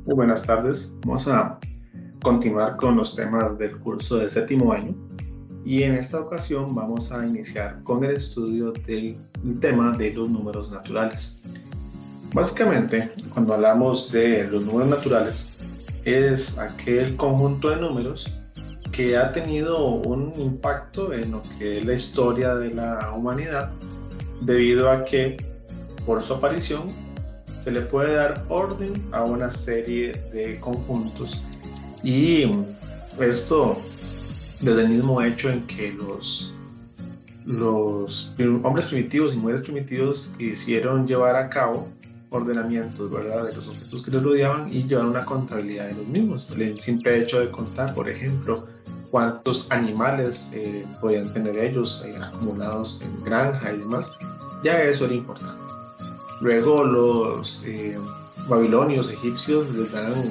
Muy buenas tardes. Vamos a continuar con los temas del curso de séptimo año y en esta ocasión vamos a iniciar con el estudio del tema de los números naturales. Básicamente, cuando hablamos de los números naturales, es aquel conjunto de números que ha tenido un impacto en lo que es la historia de la humanidad debido a que por su aparición se le puede dar orden a una serie de conjuntos y esto desde el mismo hecho en que los hombres primitivos y mujeres primitivos quisieron llevar a cabo ordenamientos, ¿verdad?, de los objetos que les rodeaban y llevar una contabilidad de los mismos. El simple hecho de contar, por ejemplo, cuántos animales podían tener ellos acumulados en granja y demás, ya eso era importante. Luego los babilonios, egipcios les dan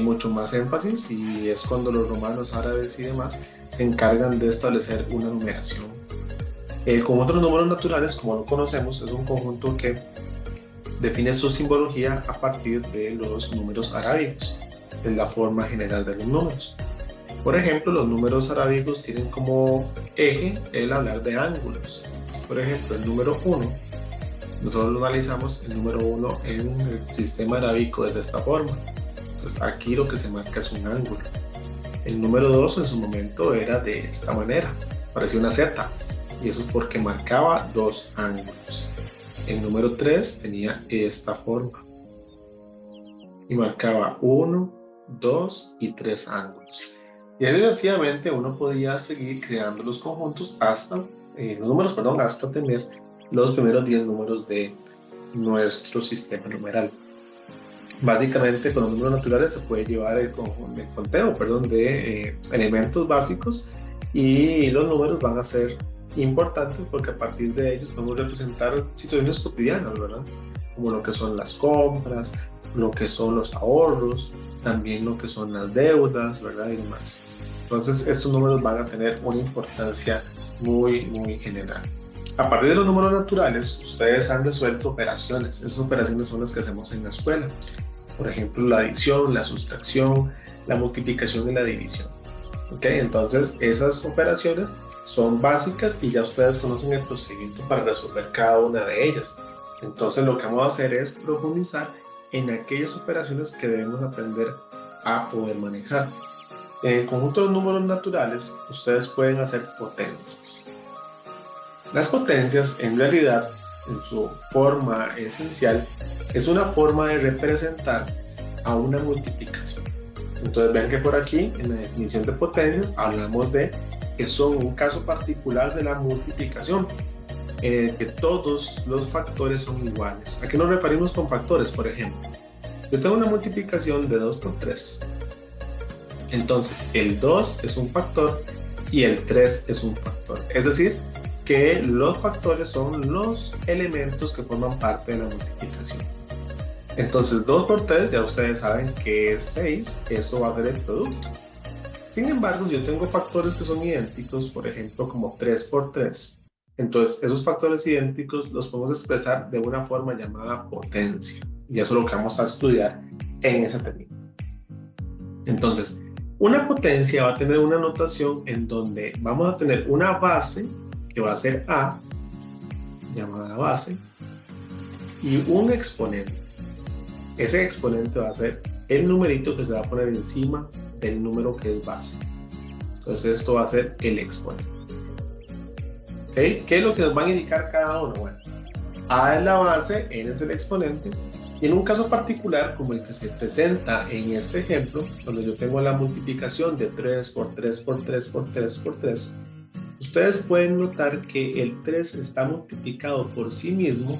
mucho más énfasis y es cuando los romanos, árabes y demás se encargan de establecer una numeración. El conjunto de los números naturales, como lo conocemos, es un conjunto que define su simbología a partir de los números arábigos, es la forma general de los números. Por ejemplo, los números arábigos tienen como eje el hablar de ángulos. Por ejemplo, el número 1, nosotros lo analizamos el número 1 en el sistema arábico es de esta forma. Entonces aquí lo que se marca es un ángulo. El número 2 en su momento era de esta manera, parecía una Z, y eso es porque marcaba dos ángulos. El número 3 tenía esta forma y marcaba 1, 2 y 3 ángulos. Y así sucesivamente uno podía seguir creando los conjuntos hasta, los números, perdón, hasta tener los primeros 10 números de nuestro sistema numeral. Básicamente con los números naturales se puede llevar el conteo, perdón, de elementos básicos y los números van a ser importantes porque a partir de ellos podemos representar situaciones cotidianas, ¿verdad? Como lo que son las compras, lo que son los ahorros, también lo que son las deudas, ¿verdad? Y demás. Entonces estos números van a tener una importancia muy general. A partir de los números naturales, ustedes han resuelto operaciones. Esas operaciones son las que hacemos en la escuela. Por ejemplo, la adición, la sustracción, la multiplicación y la división. ¿Ok? Entonces, esas operaciones son básicas y ya ustedes conocen el procedimiento para resolver cada una de ellas. Entonces, lo que vamos a hacer es profundizar en aquellas operaciones que debemos aprender a poder manejar. En el conjunto de números naturales, ustedes pueden hacer potencias. Las potencias, en realidad, en su forma esencial, es una forma de representar a una multiplicación. Entonces vean que por aquí, en la definición de potencias, hablamos de que son un caso particular de la multiplicación, que todos los factores son iguales. ¿A qué nos referimos con factores? Por ejemplo, yo tengo una multiplicación de 2 por 3. Entonces, el 2 es un factor y el 3 es un factor. Es decir, que los factores son los elementos que forman parte de la multiplicación. Entonces 2 por 3 ya ustedes saben que es 6, eso va a ser el producto. Sin embargo, si yo tengo factores que son idénticos, por ejemplo como 3 por 3, entonces esos factores idénticos los podemos expresar de una forma llamada potencia. Y eso es lo que vamos a estudiar en ese término. Entonces, una potencia va a tener una notación en donde vamos a tener una base que va a ser A, llamada base, y un exponente. Ese exponente va a ser el numerito que se va a poner encima del número que es base. Entonces esto va a ser el exponente. ¿Okay? ¿Qué es lo que nos van a indicar cada uno? Bueno, A es la base, N es el exponente, y en un caso particular como el que se presenta en este ejemplo, donde yo tengo la multiplicación de 3 por 3 por 3 por 3 por 3, ustedes pueden notar que el 3 está multiplicado por sí mismo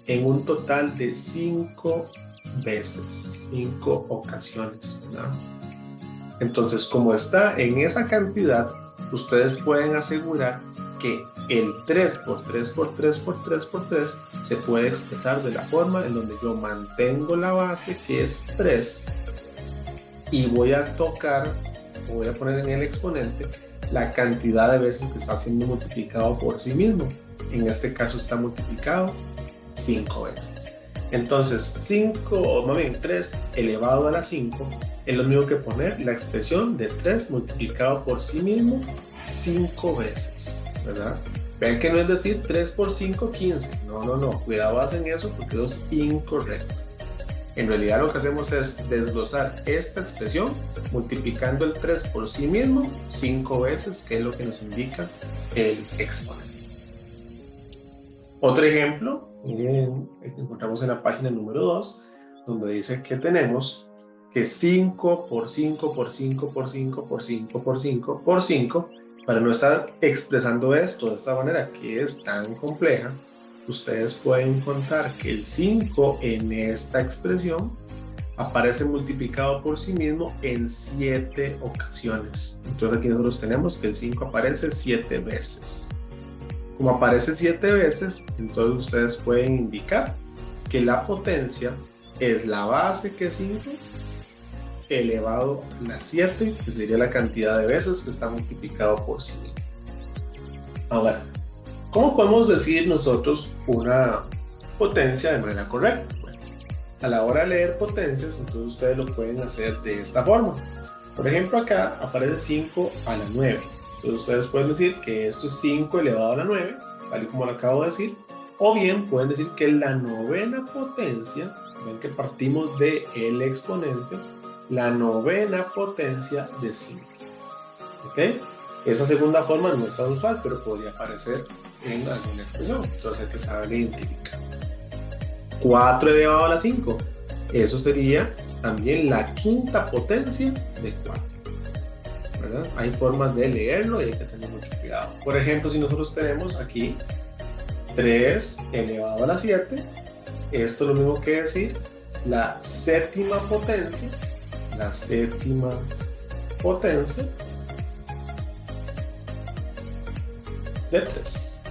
en un total de 5 veces, 5 ocasiones, ¿verdad? Entonces, como está en esa cantidad, ustedes pueden asegurar que el 3 por 3 por 3 por 3 por 3 se puede expresar de la forma en donde yo mantengo la base, que es 3, y voy a tocar, o voy a poner en el exponente, la cantidad de veces que está siendo multiplicado por sí mismo. En este caso está multiplicado 5 veces. Entonces 5, o más bien 3 elevado a la 5 es lo mismo que poner la expresión de 3 multiplicado por sí mismo 5 veces, ¿verdad? Vean que no es decir 3 por 5, 15. No, no, no. Cuidado hacen eso porque eso es incorrecto. En realidad lo que hacemos es desglosar esta expresión multiplicando el 3 por sí mismo 5 veces, que es lo que nos indica el exponente. Otro ejemplo que encontramos en la página número 2, donde dice que tenemos que 5 por 5 por 5 por 5 por 5 por 5 por 5, para no estar expresando esto de esta manera que es tan compleja, ustedes pueden encontrar que el 5 en esta expresión aparece multiplicado por sí mismo en 7 ocasiones. Entonces aquí nosotros tenemos que el 5 aparece 7 veces. Como aparece 7 veces, entonces ustedes pueden indicar que la potencia es la base que es 5 elevado a la 7, que sería la cantidad de veces que está multiplicado por sí mismo. Ahora, ¿cómo podemos decir nosotros una potencia de manera correcta? Bueno, a la hora de leer potencias, entonces ustedes lo pueden hacer de esta forma. Por ejemplo, acá aparece 5 a la 9. Entonces ustedes pueden decir que esto es 5 elevado a la 9, tal y como lo acabo de decir. O bien pueden decir que la novena potencia, ven que partimos del exponente, la novena potencia de 5. ¿Ok? Esa segunda forma no es tan usual, pero podría aparecer en alguna expresión. Entonces hay que saber identificar. 4 elevado a la 5. Eso sería también la quinta potencia de 4. ¿Verdad? Hay formas de leerlo y hay que tener mucho cuidado. Por ejemplo, si nosotros tenemos aquí 3 elevado a la 7, esto es lo mismo que decir la séptima potencia de 3.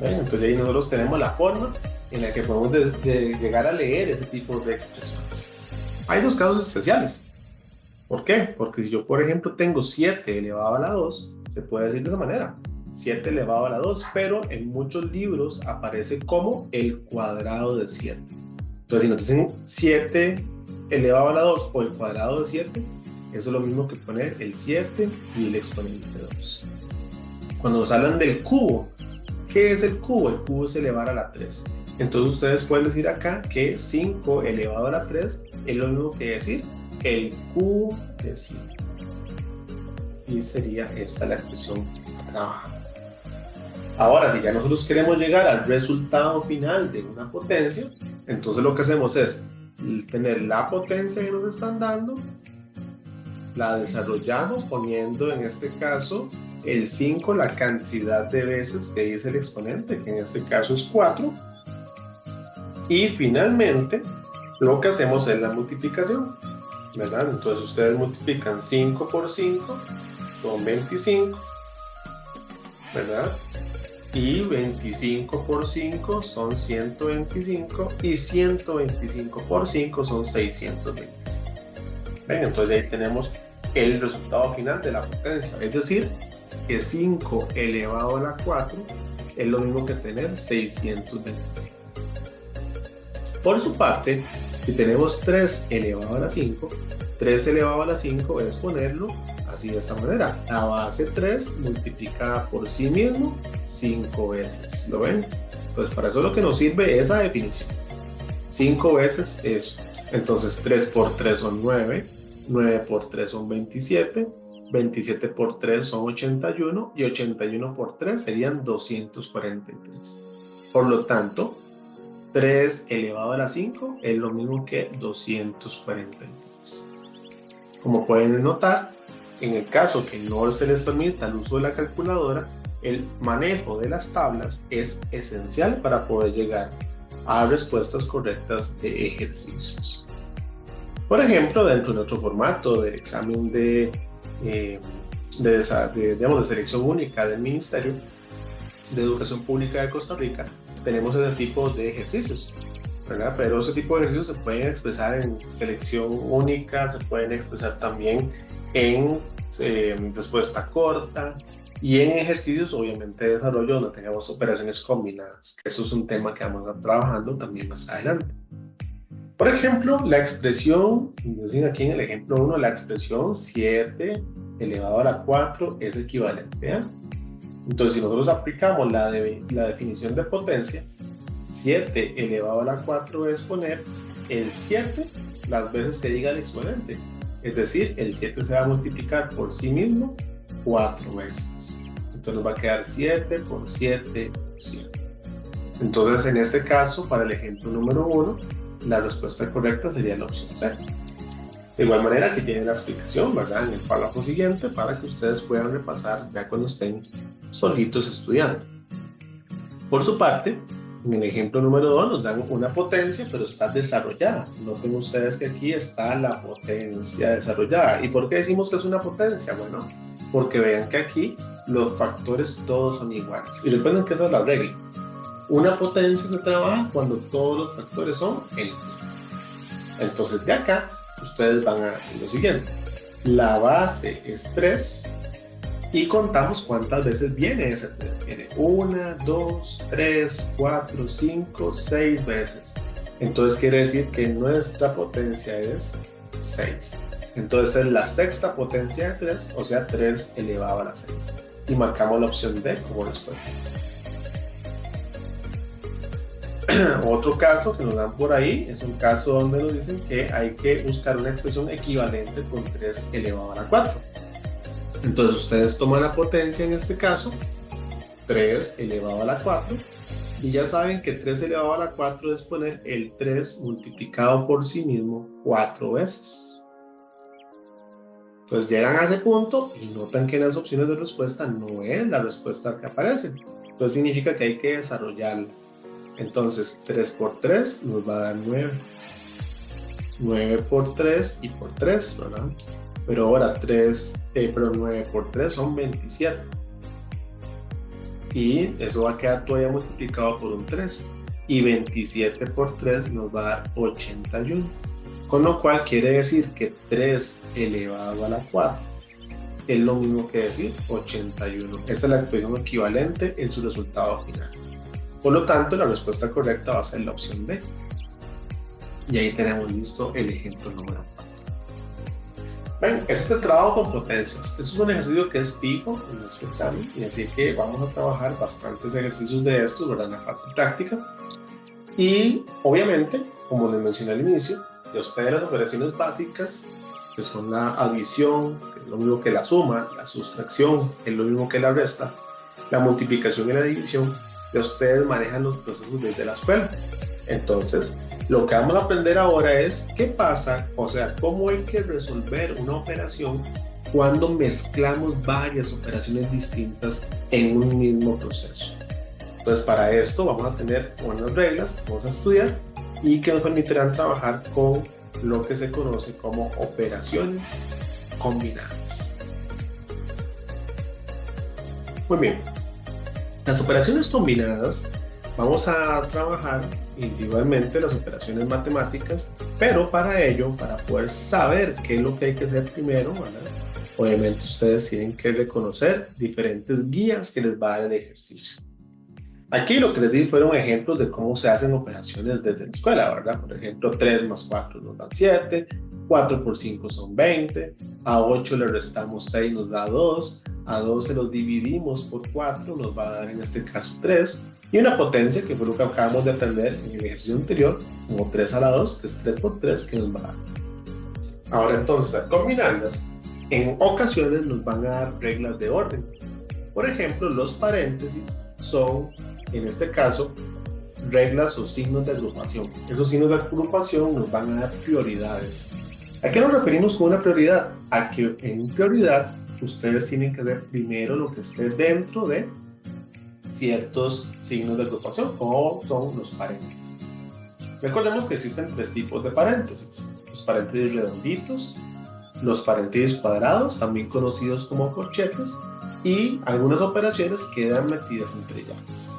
¿Ven? Entonces ahí nosotros tenemos la forma en la que podemos llegar a leer ese tipo de expresiones. Hay dos casos especiales. ¿Por qué? Porque si yo, por ejemplo, tengo 7 elevado a la 2, se puede decir de esa manera, 7 elevado a la 2, pero en muchos libros aparece como el cuadrado de 7. Entonces, si nos dicen 7 elevado a la 2 o el cuadrado de 7, eso es lo mismo que poner el 7 y el exponente de 2. Cuando nos hablan del cubo, ¿qué es el cubo? El cubo es elevar a la 3. Entonces, ustedes pueden decir acá que 5 elevado a la 3 es lo mismo que decir el cubo de 5. Y sería esta la expresión a trabajar. Ahora, si ya nosotros queremos llegar al resultado final de una potencia, entonces lo que hacemos es tener la potencia que nos están dando, la desarrollamos poniendo en este caso el 5, la cantidad de veces que dice el exponente, que en este caso es 4, y finalmente lo que hacemos es la multiplicación, ¿verdad? Entonces ustedes multiplican 5 por 5, son 25, ¿verdad? Y 25 por 5 son 125, y 125 por 5 son 625. ¿Ven? Entonces ahí tenemos el resultado final de la potencia, es decir, que 5 elevado a la 4 es lo mismo que tener 625. Por su parte, si tenemos 3 elevado a la 5, 3 elevado a la 5 es ponerlo así de esta manera, la base 3 multiplicada por sí mismo 5 veces, ¿lo ven? Entonces para eso lo que nos sirve es esa definición, 5 veces eso. Entonces 3 por 3 son 9, 9 por 3 son 27, 27 por 3 son 81, y 81 por 3 serían 243. Por lo tanto, 3 elevado a la 5 es lo mismo que 243. Como pueden notar, en el caso que no se les permita el uso de la calculadora, el manejo de las tablas es esencial para poder llegar a respuestas correctas de ejercicios. Por ejemplo, dentro de otro formato de examen de selección única del Ministerio de Educación Pública de Costa Rica, tenemos ese tipo de ejercicios, ¿verdad? Pero ese tipo de ejercicios se pueden expresar en selección única, se pueden expresar también en respuesta corta, Y en ejercicios, obviamente, de desarrollo donde tengamos operaciones combinadas. Eso es un tema que vamos a estar trabajando también más adelante. Por ejemplo, la expresión, dicen aquí en el ejemplo 1, la expresión 7 elevado a la 4 es equivalente a. Entonces, si nosotros aplicamos la definición de potencia, 7 elevado a la 4 es poner el 7 las veces que diga el exponente. Es decir, el 7 se va a multiplicar por sí mismo 4 veces. Entonces nos va a quedar 7 por 7 por 7. Entonces, en este caso, para el ejemplo número 1, la respuesta correcta sería la opción C. De igual manera, aquí tienen la explicación, ¿verdad? En el párrafo siguiente para que ustedes puedan repasar ya cuando estén solitos estudiando. Por su parte, en el ejemplo número 2 nos dan una potencia, pero está desarrollada. Noten ustedes que aquí está la potencia desarrollada. ¿Y por qué decimos que es una potencia? Bueno, porque vean que aquí los factores todos son iguales. Y recuerden que esa es la regla. Una potencia se trabaja cuando todos los factores son el mismo. Entonces de acá, ustedes van a hacer lo siguiente. La base es 3 y contamos cuántas veces viene ese 3. Viene 1, 2, 3, 4, 5, 6 veces. Entonces quiere decir que nuestra potencia es 6. Entonces es la sexta potencia de 3, o sea 3 elevado a la 6. Y marcamos la opción D como respuesta. Otro caso que nos dan por ahí es un caso donde nos dicen que hay que buscar una expresión equivalente con 3 elevado a la 4. Entonces ustedes toman la potencia en este caso, 3 elevado a la 4, y ya saben que 3 elevado a la 4 es poner el 3 multiplicado por sí mismo 4 veces. Entonces llegan a ese punto y notan que en las opciones de respuesta no es la respuesta que aparece. Entonces significa que hay que desarrollarla. Entonces 3 por 3 nos va a dar 9. 9 por 3 y por 3, ¿verdad? Pero ahora 9 por 3 son 27. Y eso va a quedar todavía multiplicado por un 3. Y 27 por 3 nos va a dar 81. Con lo cual quiere decir que 3 elevado a la 4 es lo mismo que decir 81. Esta es la expresión equivalente en su resultado final. Por lo tanto, la respuesta correcta va a ser la opción D. Y ahí tenemos listo el ejemplo número 4. Bueno, este es el trabajo con potencias. Este es un ejercicio que es fijo en nuestro examen, y así que vamos a trabajar bastantes ejercicios de estos, ¿verdad? En la parte práctica. Y obviamente, como les mencioné al inicio, de ustedes las operaciones básicas, que son la adición, que es lo mismo que la suma, la sustracción, que es lo mismo que la resta, la multiplicación y la división, de ustedes manejan los procesos desde la escuela. Entonces, lo que vamos a aprender ahora es qué pasa, o sea, cómo hay que resolver una operación cuando mezclamos varias operaciones distintas en un mismo proceso. Entonces, para esto vamos a tener unas reglas que vamos a estudiar y que nos permitirán trabajar con lo que se conoce como operaciones combinadas. Muy bien. Las operaciones combinadas, vamos a trabajar individualmente las operaciones matemáticas, pero para ello, para poder saber qué es lo que hay que hacer primero, ¿verdad? Obviamente ustedes tienen que reconocer diferentes guías que les va a dar el ejercicio. Aquí lo que les di fueron ejemplos de cómo se hacen operaciones desde la escuela, ¿verdad? Por ejemplo, 3 más 4 nos dan 7, 4 por 5 son 20, a 8 le restamos 6 nos da 2, a 12 los dividimos por 4 nos va a dar en este caso 3, y una potencia que fue lo que acabamos de aprender en el ejercicio anterior, como 3 a la 2, que es 3 por 3, que nos va a dar. Ahora entonces, al combinarlas, en ocasiones nos van a dar reglas de orden. Por ejemplo, los paréntesis son, en este caso, reglas o signos de agrupación. Esos signos de agrupación nos van a dar prioridades. ¿A qué nos referimos con una prioridad? A que en prioridad ustedes tienen que hacer primero lo que esté dentro de ciertos signos de agrupación, como son los paréntesis. Recordemos que existen 3 tipos de paréntesis: los paréntesis redonditos, los paréntesis cuadrados, también conocidos como corchetes, y algunas operaciones quedan metidas entre llaves.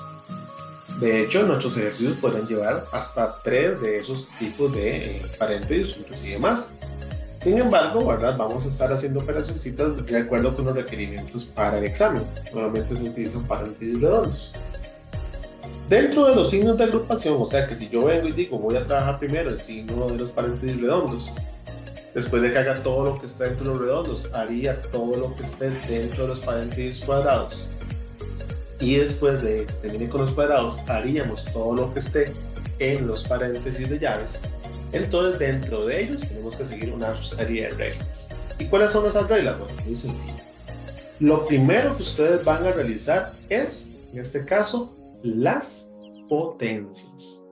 De hecho, nuestros ejercicios pueden llevar hasta 3 de esos tipos de paréntesis, inclusive más. Sin embargo, ¿verdad? Vamos a estar haciendo operacioncitas de acuerdo con los requerimientos para el examen. Normalmente se utilizan paréntesis redondos. Dentro de los signos de agrupación, o sea que si yo vengo y digo voy a trabajar primero el signo de los paréntesis redondos, después de que haga todo lo que está dentro de los redondos, haría todo lo que esté dentro de los paréntesis cuadrados. Y después de que termine con los cuadrados, haríamos todo lo que esté en los paréntesis de llaves. Entonces, dentro de ellos tenemos que seguir una serie de reglas. ¿Y cuáles son esas reglas? Bueno, muy sencillo. Lo primero que ustedes van a realizar es, en este caso, las potencias.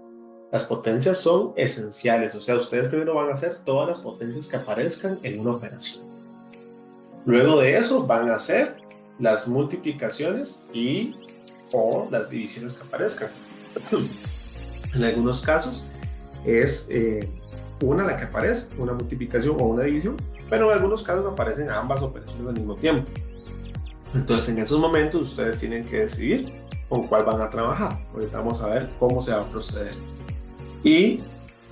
Las potencias son esenciales, o sea, ustedes primero van a hacer todas las potencias que aparezcan en una operación. Luego de eso van a hacer las multiplicaciones y o las divisiones que aparezcan. En algunos casos es una la que aparece, una multiplicación o una división, pero en algunos casos aparecen ambas operaciones al mismo tiempo. Entonces, en esos momentos ustedes tienen que decidir con cuál van a trabajar. Ahorita vamos a ver cómo se va a proceder. Y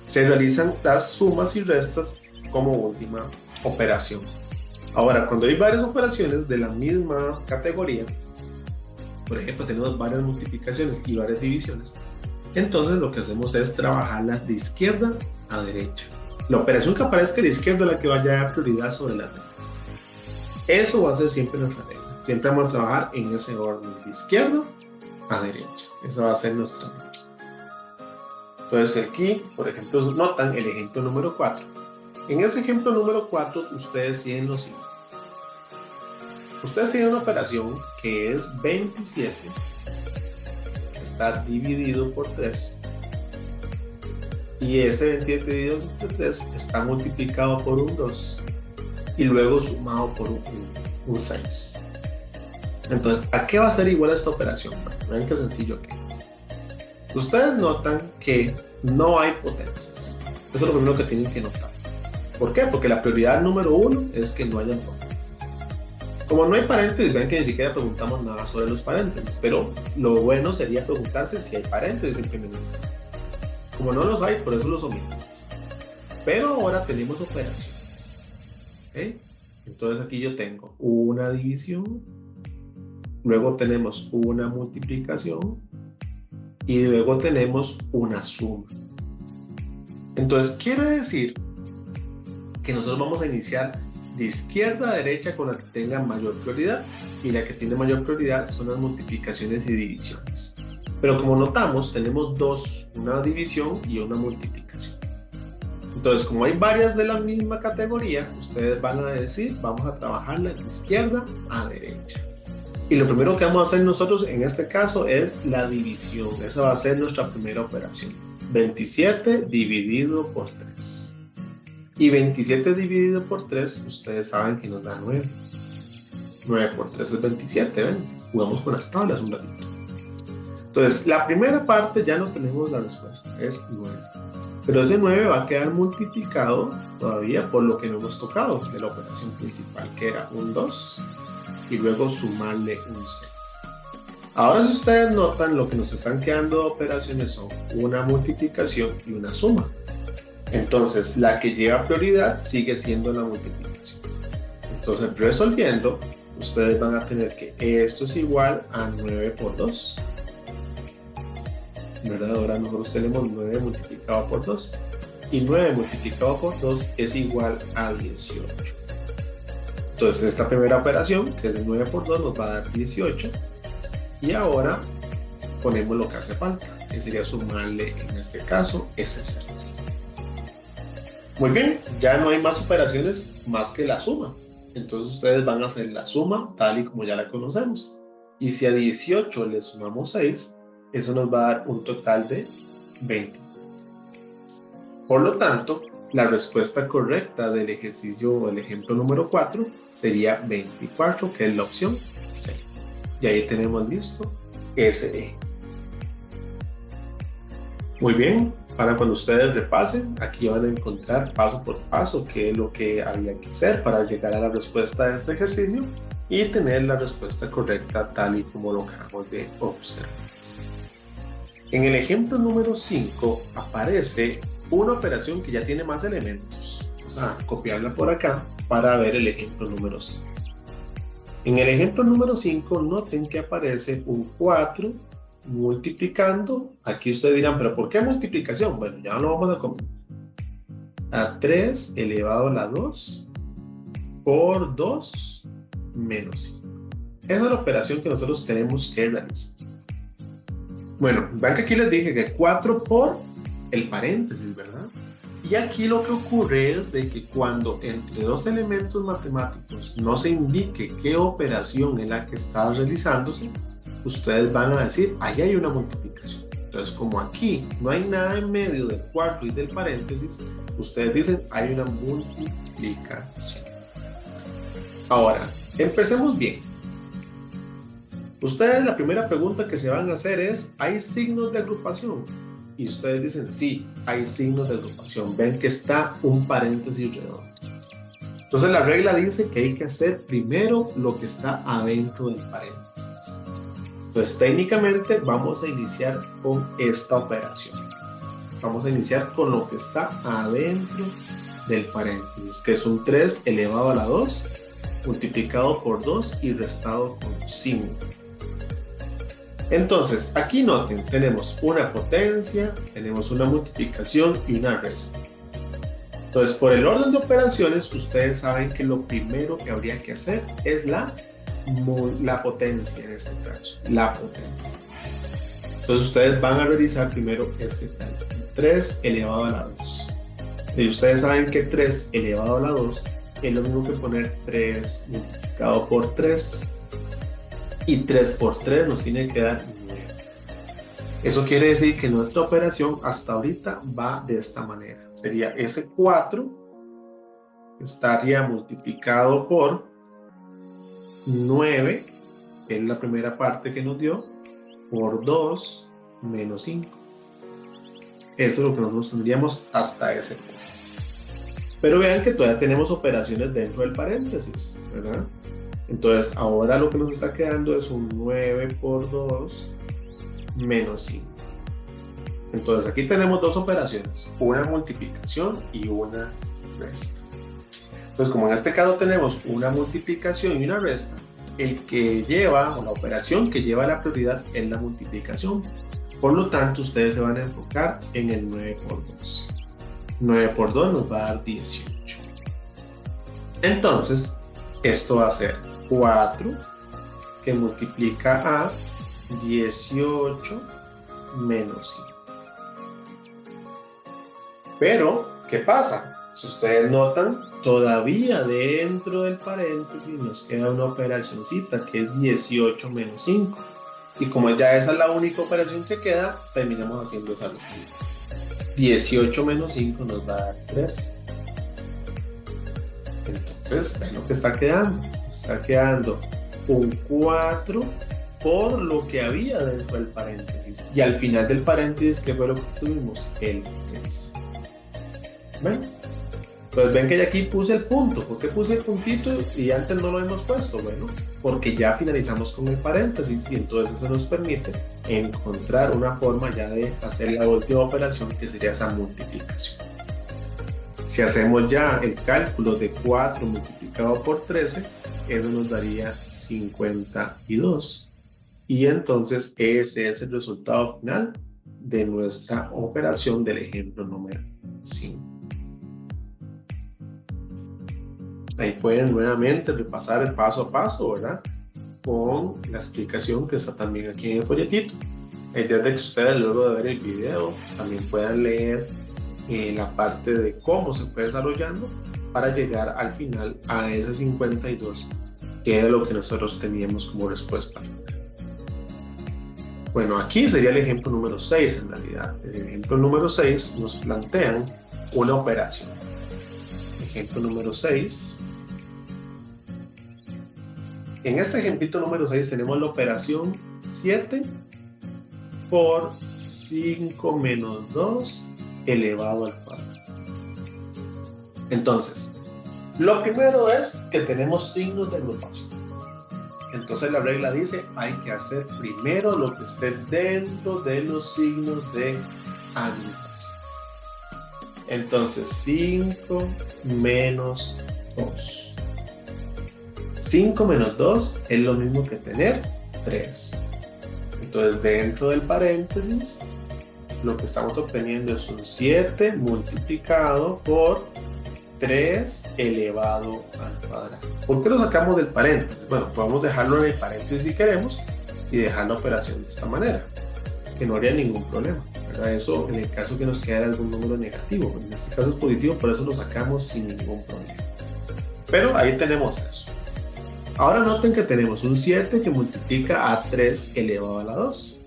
se realizan las sumas y restas como última operación. Ahora, cuando hay varias operaciones de la misma categoría, por ejemplo, tenemos varias multiplicaciones y varias divisiones, entonces lo que hacemos es trabajarlas de izquierda a derecha. La operación que aparezca a la izquierda es la que vaya a dar prioridad sobre las demás. Eso va a ser siempre nuestra regla. Siempre vamos a trabajar en ese orden, de izquierda a derecha. Esa va a ser nuestra regla. Entonces aquí, por ejemplo, notan el ejemplo número 4. En ese ejemplo número 4, ustedes tienen lo siguiente. Ustedes tienen una operación que es 27, que está dividido por 3. Y ese 27 dividido por 3 está multiplicado por un 2 y luego sumado por un 6. Entonces, ¿a qué va a ser igual esta operación? Bueno, vean qué sencillo que es. Ustedes notan que no hay potencias. Eso es lo primero que tienen que notar. ¿Por qué? Porque la prioridad número 1 es que no hayan potencias. Como no hay paréntesis, ven que ni siquiera preguntamos nada sobre los paréntesis, pero lo bueno sería preguntarse si hay paréntesis en primera instancia. Como no los hay, por eso los omitimos. Pero ahora tenemos operaciones. ¿Okay? Entonces aquí yo tengo una división, luego tenemos una multiplicación y luego tenemos una suma. Entonces quiere decir que nosotros vamos a iniciar de izquierda a derecha con la que tenga mayor prioridad, y la que tiene mayor prioridad son las multiplicaciones y divisiones. Pero como notamos, tenemos dos, una división y una multiplicación. Entonces, como hay varias de la misma categoría, ustedes van a decir, vamos a trabajarla de izquierda a derecha. Y lo primero que vamos a hacer nosotros en este caso es la división. Esa va a ser nuestra primera operación. 27 dividido por 3. Y 27 dividido por 3, ustedes saben que nos da 9. 9 por 3 es 27, ¿ven? Jugamos con las tablas un ratito. Entonces, la primera parte ya no tenemos la respuesta, es 9. Pero ese 9 va a quedar multiplicado todavía por lo que no hemos tocado de la operación principal, que era un 2, y luego sumarle un 6. Ahora, si ustedes notan, lo que nos están quedando de operaciones son una multiplicación y una suma. Entonces, la que lleva prioridad sigue siendo la multiplicación. Entonces, resolviendo, ustedes van a tener que esto es igual a 9 por 2. ¿Verdad? Ahora nosotros tenemos 9 multiplicado por 2. Y 9 multiplicado por 2 es igual a 18. Entonces, esta primera operación, que es de 9 por 2, nos va a dar 18. Y ahora ponemos lo que hace falta, que sería sumarle, en este caso, ese 6. Muy bien, ya no hay más operaciones más que la suma. Entonces ustedes van a hacer la suma tal y como ya la conocemos. Y si a 18 le sumamos 6, eso nos va a dar un total de 20. Por lo tanto, la respuesta correcta del ejercicio o el ejemplo número 4 sería 24, que es la opción C. Y ahí tenemos listo ese eje. Muy bien. Para cuando ustedes repasen, aquí van a encontrar paso por paso qué es lo que había que hacer para llegar a la respuesta de este ejercicio y tener la respuesta correcta tal y como lo acabamos de observar. En el ejemplo número 5 aparece una operación que ya tiene más elementos. Vamos a copiarla por acá para ver el ejemplo número 5. En el ejemplo número 5, noten que aparece un 4 multiplicando. Aquí ustedes dirán, ¿pero por qué multiplicación? Bueno, ya lo vamos a comentar. A 3 elevado a la 2 por 2 menos 5. Esa es la operación que nosotros tenemos que realizar. Bueno, vean que aquí les dije que 4 por el paréntesis, ¿verdad? Y aquí lo que ocurre es de que cuando entre dos elementos matemáticos no se indique qué operación es la que está realizándose, ustedes van a decir, ahí hay una multiplicación. Entonces, como aquí no hay nada en medio del 4 y del paréntesis, ustedes dicen, hay una multiplicación. Ahora, empecemos bien. Ustedes la primera pregunta que se van a hacer es, ¿hay signos de agrupación? Y ustedes dicen, sí, hay signos de agrupación. Ven que está un paréntesis redondo. Entonces la regla dice que hay que hacer primero lo que está adentro del paréntesis. Entonces técnicamente vamos a iniciar con esta operación. Vamos a iniciar con lo que está adentro del paréntesis, que es un 3 elevado a la 2, multiplicado por 2 y restado con 5. Entonces, aquí noten, tenemos una potencia, tenemos una multiplicación y una resta. Entonces, por el orden de operaciones, ustedes saben que lo primero que habría que hacer es la potencia, en este caso, la potencia. Entonces, ustedes van a realizar primero este cálculo, 3 elevado a la 2. Y ustedes saben que 3 elevado a la 2 es lo mismo que poner 3 multiplicado por 3. Y 3 por 3 nos tiene que dar 9. Eso quiere decir que nuestra operación hasta ahorita va de esta manera. Sería ese 4 estaría multiplicado por 9, que es la primera parte que nos dio, por 2 menos 5. Eso es lo que nosotros tendríamos hasta ese punto. Pero vean que todavía tenemos operaciones dentro del paréntesis, ¿verdad? Entonces, ahora lo que nos está quedando es un 9 por 2 menos 5. Entonces, aquí tenemos dos operaciones, una multiplicación y una resta. Entonces, como en este caso tenemos una multiplicación y una resta, el que lleva, o la operación que lleva la prioridad es la multiplicación. Por lo tanto, ustedes se van a enfocar en el 9 por 2. 9 por 2 nos va a dar 18. Entonces, esto va a ser 4 que multiplica a 18 menos 5. Pero, ¿qué pasa? Si ustedes notan, todavía dentro del paréntesis nos queda una operacioncita que es 18 menos 5. Y como ya esa es la única operación que queda, terminamos haciendo esa restita. 18 menos 5 nos va a dar 13. Entonces, ven lo que está quedando. Está quedando un 4 por lo que había dentro del paréntesis. Y al final del paréntesis, ¿qué fue lo que tuvimos? El 3. ¿Ven? Pues ven que ya aquí puse el punto. ¿Por qué puse el puntito y antes no lo hemos puesto? Bueno, porque ya finalizamos con el paréntesis y entonces eso nos permite encontrar una forma ya de hacer la última operación, que sería esa multiplicación. Si hacemos ya el cálculo de 4 multiplicado por 13, eso nos daría 52. Y entonces ese es el resultado final de nuestra operación del ejemplo número 5. Ahí pueden nuevamente repasar el paso a paso, ¿verdad? Con la explicación que está también aquí en el folletito. La idea es de que ustedes, luego de ver el video, también puedan leer la parte de cómo se fue desarrollando para llegar al final a ese 52, que era lo que nosotros teníamos como respuesta final. Bueno, aquí sería el ejemplo número 6 en realidad. El ejemplo número 6 nos plantean una operación. Ejemplo número 6. En este ejemplito número 6 tenemos la operación 7 por 5 menos 2 elevado al cuadrado. Entonces, lo primero es que tenemos signos de agrupación. Entonces la regla dice, hay que hacer primero lo que esté dentro de los signos de agrupación. Entonces 5 menos 2. 5 menos 2 es lo mismo que tener 3. Entonces dentro del paréntesis lo que estamos obteniendo es un 7 multiplicado por 3 elevado al cuadrado. ¿Por qué lo sacamos del paréntesis? Bueno, podemos dejarlo en el paréntesis si queremos y dejar la operación de esta manera, que no habría ningún problema, ¿verdad? Eso en el caso que nos quedara algún número negativo. En este caso es positivo, por eso lo sacamos sin ningún problema. Pero ahí tenemos eso. Ahora noten que tenemos un 7 que multiplica a 3 elevado a la 2.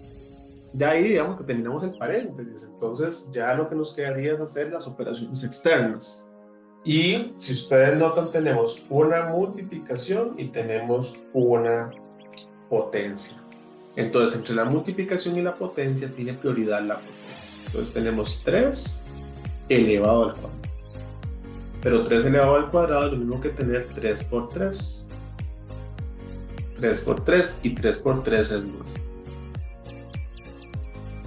Ya ahí digamos que terminamos el paréntesis, entonces ya lo que nos quedaría es hacer las operaciones externas. Y si ustedes notan, tenemos una multiplicación y tenemos una potencia. Entonces, entre la multiplicación y la potencia tiene prioridad la potencia. Entonces tenemos 3 elevado al cuadrado. Pero 3 elevado al cuadrado es lo mismo que tener 3 por 3. 3 por 3 y 3 por 3 es 9.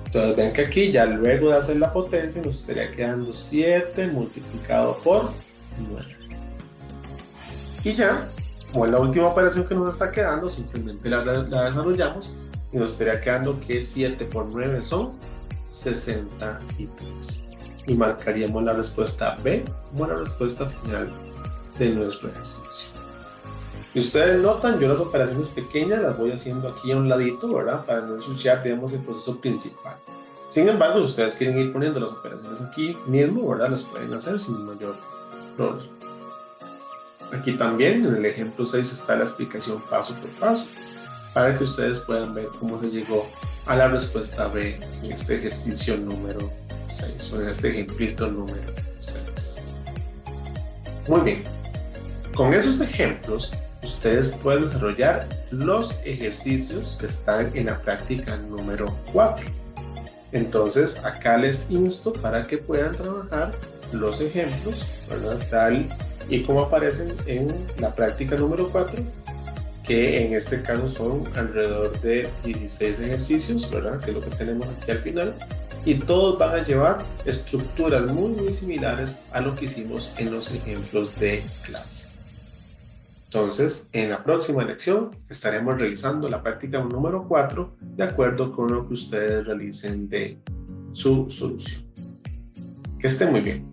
Entonces ven que aquí ya luego de hacer la potencia nos estaría quedando 7 multiplicado por 9. Y ya, como es la última operación que nos está quedando, simplemente la desarrollamos y nos estaría quedando que 7 por 9 son 63. Y marcaríamos la respuesta B como la respuesta final de nuestro ejercicio. Si ustedes notan, yo las operaciones pequeñas las voy haciendo aquí a un ladito, ¿verdad? Para no ensuciar, digamos, el proceso principal. Sin embargo, si ustedes quieren ir poniendo las operaciones aquí mismo, ¿verdad? Las pueden hacer sin mayor problema. Aquí también, en el ejemplo 6, está la explicación paso por paso, para que ustedes puedan ver cómo se llegó a la respuesta B en este ejercicio número 6, o en este ejemplito número 6. Muy bien. Con esos ejemplos, ustedes pueden desarrollar los ejercicios que están en la práctica número 4. Entonces, acá les insto para que puedan trabajar los ejemplos, ¿verdad? Tal y como aparecen en la práctica número 4, que en este caso son alrededor de 16 ejercicios, ¿verdad? Que es lo que tenemos aquí al final. Y todos van a llevar estructuras muy similares a lo que hicimos en los ejemplos de clase. Entonces, en la próxima lección estaremos realizando la práctica número 4 de acuerdo con lo que ustedes realicen de su solución. Que estén muy bien.